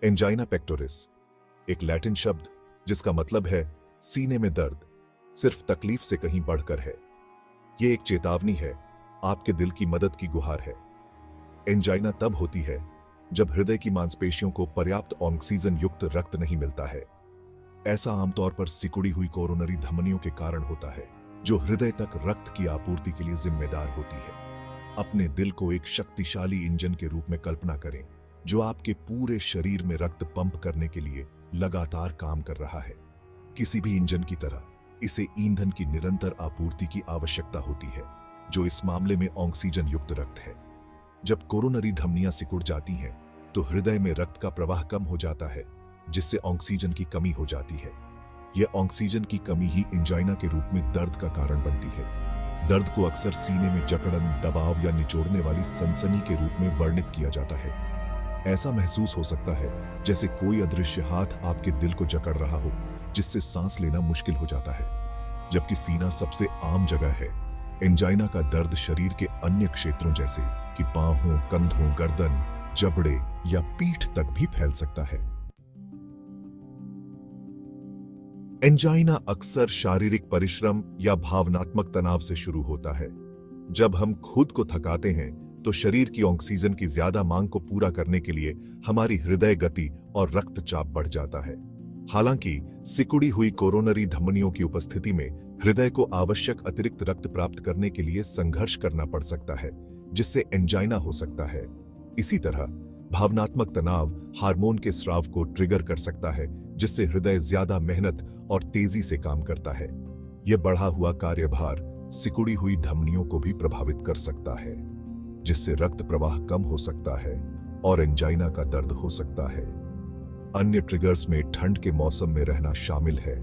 Angina pectoris एक Latin शब्द जिसका मतलब है सीने में दर्द, सिर्फ तकलीफ से कहीं बढ़कर है। यह एक चेतावनी है, आपके दिल की मदद की गुहार है। एंजाइना तब होती है जब हृदय की मांसपेशियों को पर्याप्त ऑक्सीजन युक्त रक्त नहीं मिलता है। ऐसा आमतौर पर सिकुड़ी हुई कोरोनरी धमनियों के कारण होता है, जो हृदय तक रक्त की आपूर्ति के लिए जिम्मेदार होती है। अपने दिल को एक शक्तिशाली इंजन के रूप में कल्पना करें, जो आपके पूरे शरीर में रक्त पंप करने के लिए लगातार काम कर रहा है। किसी भी इंजन की तरह इसे ईंधन की निरंतर आपूर्ति की आवश्यकता होती है, जो इस मामले में ऑक्सीजन युक्त रक्त है। जब कोरोनरी धमनियां सिकुड़ जाती हैं, तो हृदय में रक्त का प्रवाह कम हो जाता है, जिससे ऑक्सीजन की कमी हो जाती है। यह ऑक्सीजन की कमी ही एंजाइना के रूप में दर्द का कारण बनती है। दर्द को अक्सर सीने में जकड़न, दबाव या निचोड़ने वाली सनसनी के रूप में वर्णित किया जाता है। ऐसा महसूस हो सकता है जैसे कोई अदृश्य हाथ आपके दिल को जकड़ रहा हो, जिससे सांस लेना मुश्किल हो जाता है। जबकि सीना सबसे आम जगह है, एंजाइना का दर्द शरीर के अन्य क्षेत्रों जैसे कि पांवों, कंधों, गर्दन, जबड़े या पीठ तक भी फैल सकता है। एंजाइना अक्सर शारीरिक परिश्रम या भावनात्मक तनाव से शुरू होता है। जब हम खुद को थकाते हैं, तो शरीर की ऑक्सीजन की ज्यादा मांग को पूरा करने के लिए हमारी हृदय गति और रक्तचाप बढ़ जाता है। हालांकि सिकुड़ी हुई कोरोनरी धमनियों की उपस्थिति में हृदय को आवश्यक अतिरिक्त रक्त प्राप्त करने के लिए संघर्ष करना पड़ सकता है, जिससे एंजाइना हो सकता है। इसी तरह भावनात्मक तनाव हार्मोन के स्राव को ट्रिगर कर सकता है, जिससे हृदय ज्यादा मेहनत और तेजी से काम करता है। यह बढ़ा हुआ कार्यभार सिकुड़ी हुई धमनियों को भी प्रभावित कर सकता है, जिससे रक्त प्रवाह कम हो सकता है और एंजाइना का दर्द हो सकता है। अन्य ट्रिगर्स में ठंड के मौसम में रहना शामिल है,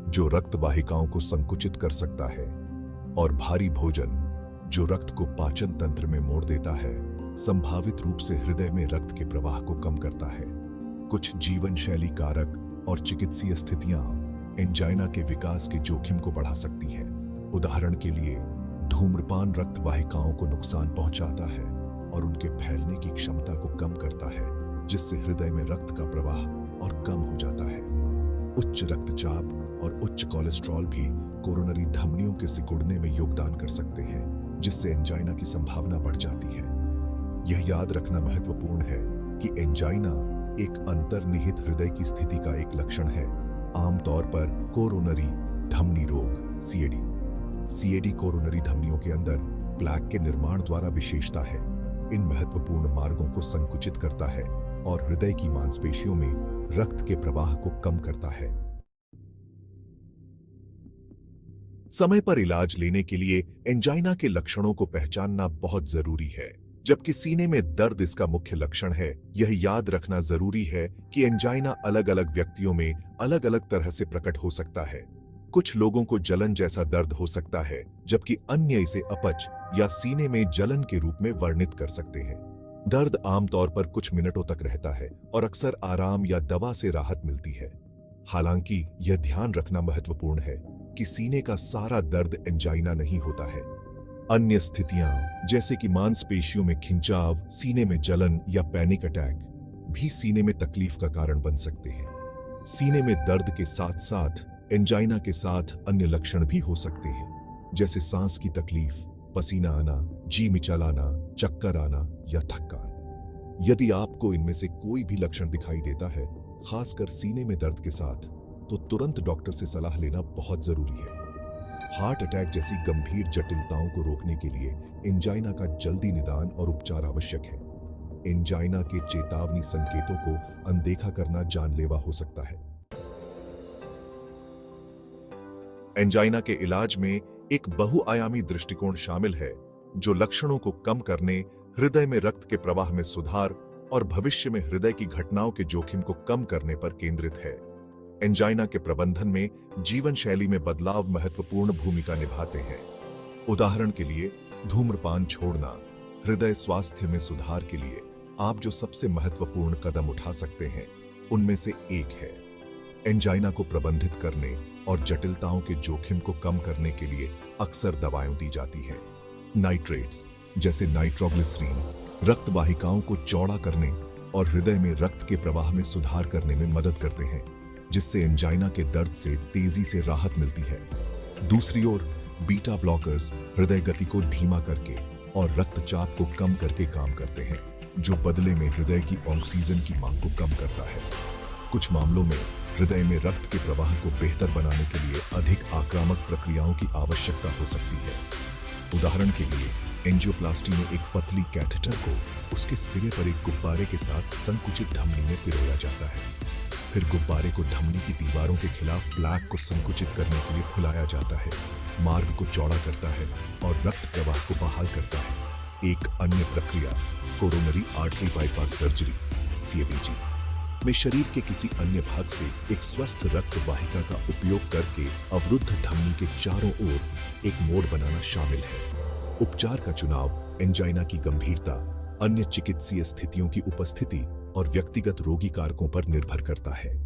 जो रक्त वाहिकाओं को संकुचित कर सकता है, और भारी भोजन, जो रक्त को पाचन तंत्र में मोड़ देता है, संभावित रूप से हृदय में रक्त के प्रवाह को कम करता है। कुछ जीवन शैली कारक और चिकित्सीय स्थितियां एंजाइना के विकास के जोखिम को बढ़ा सकती हैं। उदाहरण के लिए, धूम्रपान रक्त वाहिकाओं को नुकसान पहुंचाता है और उनके फैलने की क्षमता को कम करता है, जिससे हृदय में रक्त का प्रवाह और कम हो जाता है। उच्च रक्तचाप और उच्च कोलेस्ट्रॉल भी कोरोनरी धमनियों के सिकुड़ने में योगदान कर सकते हैं, जिससे एंजाइना की संभावना बढ़ जाती है। यह याद रखना महत्वपूर्ण है कि एंजाइना एक अंतर्निहित हृदय की स्थिति का एक लक्षण है, आमतौर पर कोरोनरी धमनी रोग सीएडी। सीएडी कोरोनरी धमनियों के अंदर प्लेक के निर्माण द्वारा विशेषता है। इन महत्वपूर्ण मार्गों को संकुचित करता है और हृदय की मांसपेशियों में रक्त के प्रवाह को कम करता है। समय पर इलाज लेने के लिए एंजाइना के लक्षणों को पहचानना बहुत जरूरी है। जबकि सीने में दर्द इसका मुख्य लक्षण है, यह याद रखना जरूरी है कि एंजाइना अलग अलग व्यक्तियों में अलग अलग तरह से प्रकट हो सकता है। कुछ लोगों को जलन जैसा दर्द हो सकता है, जबकि अन्य इसे अपच या सीने में जलन के रूप में वर्णित कर सकते हैं। दर्द आमतौर पर कुछ मिनटों तक रहता है और अक्सर आराम या दवा से राहत मिलती है। हालांकि यह ध्यान रखना महत्वपूर्ण है कि सीने का सारा दर्द एंजाइना नहीं होता है। अन्य स्थितियां जैसे कि मांसपेशियों में खिंचाव, सीने में जलन या पैनिक अटैक भी सीने में तकलीफ का कारण बन सकते हैं। सीने में दर्द के साथ साथ एंजाइना के साथ अन्य लक्षण भी हो सकते हैं, जैसे सांस की तकलीफ, पसीना आना, जी मिचलाना, चक्कर आना या थकान। यदि आपको इनमें से कोई भी लक्षण दिखाई देता है, खासकर सीने में दर्द के साथ, तो तुरंत डॉक्टर से सलाह लेना बहुत जरूरी है। हार्ट अटैक जैसी गंभीर जटिलताओं को रोकने के लिए एंजाइना का जल्दी निदान और उपचार आवश्यक है। एंजाइना के चेतावनी संकेतों को अनदेखा करना जानलेवा हो सकता है। एंजाइना के इलाज में एक बहुआयामी दृष्टिकोण शामिल है, जो लक्षणों को कम करने, हृदय में रक्त के प्रवाह में सुधार और भविष्य में हृदय की घटनाओं के जोखिम को कम करने पर केंद्रित है। एंजाइना के प्रबंधन में जीवन शैली में बदलाव महत्वपूर्ण भूमिका निभाते हैं। उदाहरण के लिए, धूम्रपान छोड़ना हृदय स्वास्थ्य में सुधार के लिए आप जो सबसे महत्वपूर्ण कदम उठा सकते हैं, उनमें से एक है। एंजाइना को प्रबंधित करने और जटिलताओं के जोखिम को कम करने के लिए अक्सर दवाएं दी जाती हैं। नाइट्रेट्स जैसे नाइट्रोग्लिसरीन रक्त वाहिकाओं को चौड़ा करने और हृदय में रक्त के प्रवाह में सुधार करने में मदद करते हैं, जिससे एंजाइना के दर्द से तेजी से राहत मिलती है। दूसरी ओर बीटा ब्लॉकर्स हृदय गति को धीमा करके और रक्तचाप को कम करके काम करते हैं, जो बदले में हृदय की ऑक्सीजन की मांग को कम करता है। कुछ मामलों में हृदय में रक्त के प्रवाह को बेहतर बनाने के लिए अधिक आक्रामक प्रक्रियाओं की आवश्यकता हो सकती है। उदाहरण के लिए एंजियोप्लास्टी में एक पतली कैथेटर को उसके सिरे पर एक गुब्बारे के साथ संकुचित धमनी में पिरोया जाता है। फिर गुब्बारे को धमनी की दीवारों के खिलाफ प्लेक को संकुचित करने के लिए फुलाया जाता है, मार्ग को चौड़ा करता है और रक्त प्रवाह को बहाल करता है। एक अन्य प्रक्रिया coronary artery bypass surgery (CABG) में शरीर के किसी अन्य भाग से एक स्वस्थ रक्त वाहिका का उपयोग करके अवरुद्ध धमनी के चारों ओर एक मोड़ बनाना शामिल है। उपचार का चुनाव एंजाइना की गंभीरता, अन्य चिकित्सीय स्थितियों की उपस्थिति और व्यक्तिगत रोगी कारकों पर निर्भर करता है।